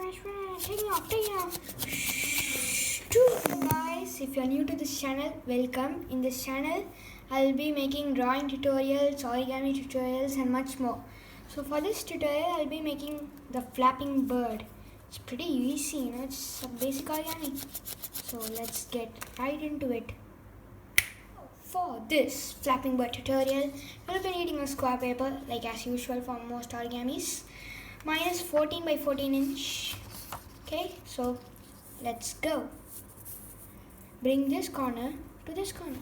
Taking off. Guys, if you're new to this channel, welcome. In this channel, I'll be making drawing tutorials, origami tutorials, and much more. So for this tutorial, I'll be making the flapping bird. It's pretty easy, you know, it's a basic origami. So let's get right into it. For this flapping bird tutorial, we'll be needing a square paper, like as usual for most origamis. Mine is 14 by 14 inch. Okay, so let's go. Bring this corner to this corner.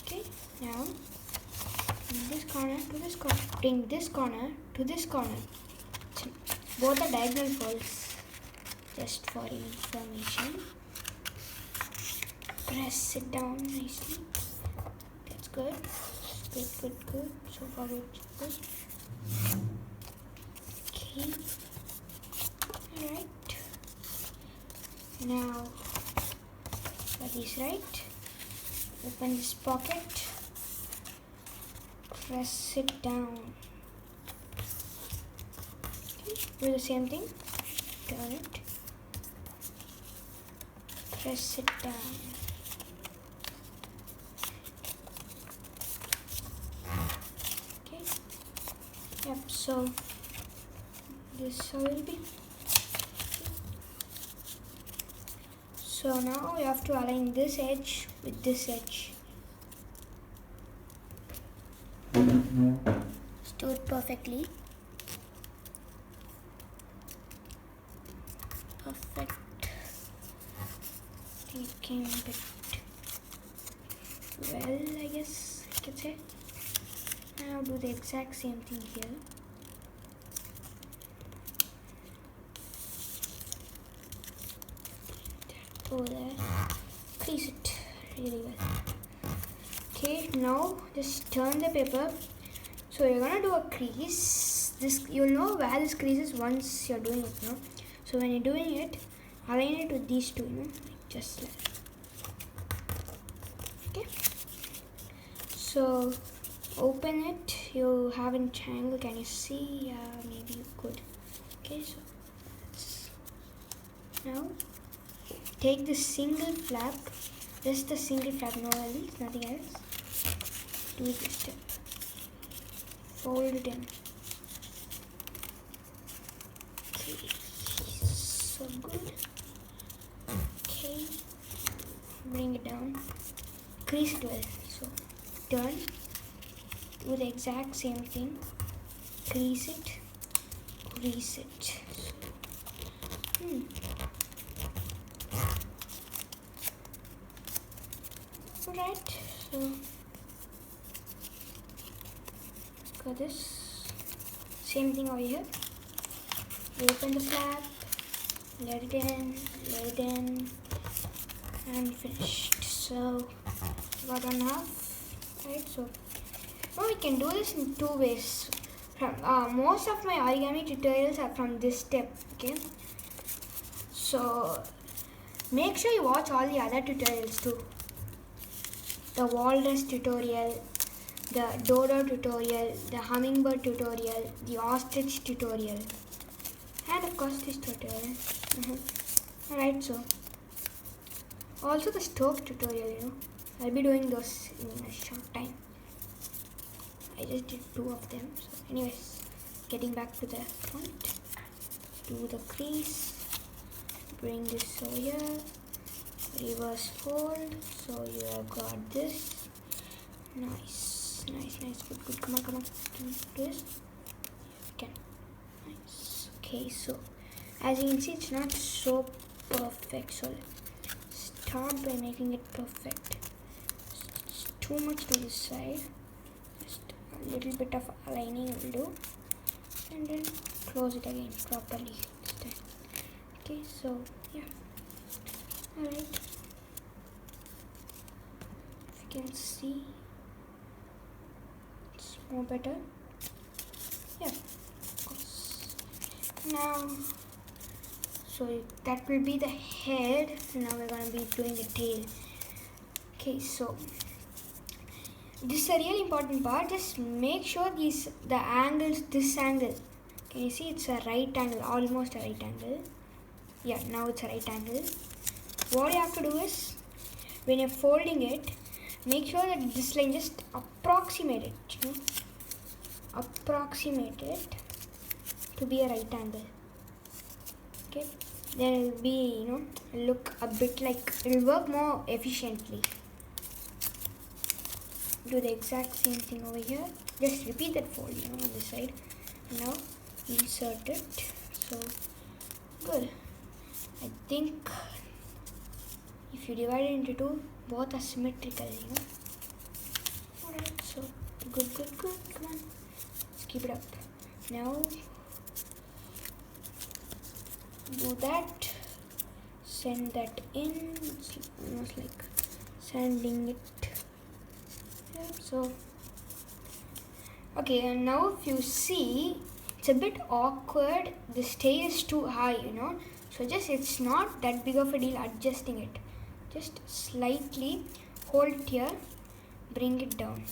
Okay, now bring this corner to this corner. Bring this corner to this corner. Both are diagonal folds. Just for information. Press it down nicely. That's good. Good. So far good. Okay. Alright. Now that is right. Open this pocket. Press it down. Okay. Do the same thing. Turn it. Press it down. Okay. Yep, so this will be. So now we have to align this edge with this edge. Do it perfectly. Perfect. It came a bit well, I guess I can say. Now do the exact same thing here. Go there, crease it really well. Okay, now just turn the paper. So you're gonna do a crease. You'll know where this crease is once you're doing it, you know. So when you're doing it, align it with these two, you know. Just like okay. So open it. You have a triangle. Can you see? Yeah, maybe you could. Okay, so now take the single flap. Just the single flap, no else, nothing else. Do this step. Fold it in. Okay, so good. Okay, bring it down, crease it well. So turn, do the exact same thing, crease it, crease it. Alright, so let's go this. Same thing over here. Open the flap. Let it in, and finished. So got one half, right? So now we can do this in two ways. Most of my origami tutorials are from this step. Okay, so make sure you watch all the other tutorials too. The walrus tutorial, the dodo tutorial, the hummingbird tutorial, the ostrich tutorial, and of course this tutorial. Alright, so also the stove tutorial, you know, I'll be doing those in a short time. I just did 2 of them. So anyways, getting back to the front, do the crease, bring this over here, reverse fold, so you have got this. Nice, good, come on, do this. Okay, nice. Okay, so as you can see, it's not so perfect, so start by making it perfect. It's too much to this side, just a little bit of aligning will do, and then close it again properly this time. Okay, so yeah, alright, if you can see, it's more better. Yeah, of course. Now so that will be the head. Now we're going to be doing the tail. Okay, so this is a really important part. Just make sure the angles, this angle, can you see it's a right angle, almost a right angle. Yeah, now it's a right angle. What you have to do is, when you're folding it, make sure that this line, just approximate it, approximate it to be a right angle. Okay, then it will be, look a bit like, it will work more efficiently. Do the exact same thing over here. Just repeat that fold, on this side. Now insert it. So good. I think if you divide it into two, both are symmetrical, Alright, so good. Come on, let's keep it up. Now do that. Send that in. It's almost like sending it. So okay, and now if you see, it's a bit awkward. This tail is too high, so just, it's not that big of a deal adjusting it. Just slightly hold it here, bring it down.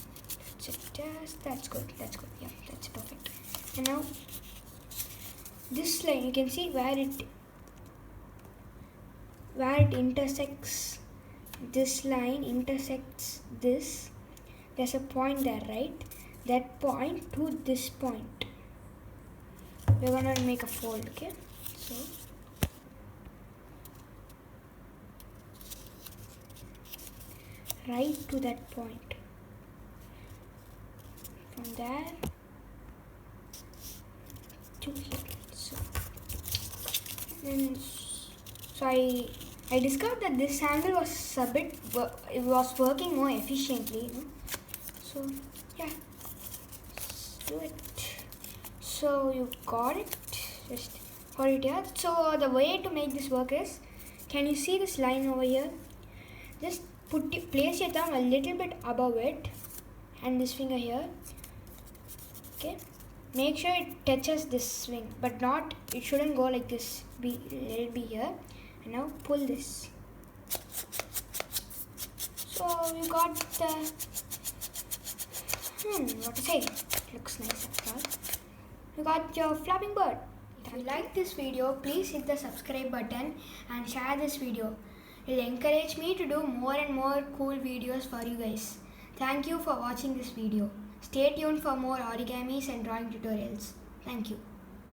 That's it. That's good. Yeah, that's perfect. And now this line, you can see where it intersects. This line intersects this. There's a point there, right? That point to this point. We're gonna make a fold, okay? So right to that point. From there to here. So I discovered that this angle was it was working more efficiently, So yeah, let's do it. So you got it. Just hold it here. So the way to make this work is, can you see this line over here? Just place your thumb a little bit above it, and this finger here. Okay. Make sure it touches this swing, but not. It shouldn't go like this. Let it be here. And now pull this. So you got the. What to say? It looks nice after all. You got your flapping bird. If you like this video, please hit the subscribe button and share this video. It will encourage me to do more and more cool videos for you guys. Thank you for watching this video. Stay tuned for more origamis and drawing tutorials. Thank you.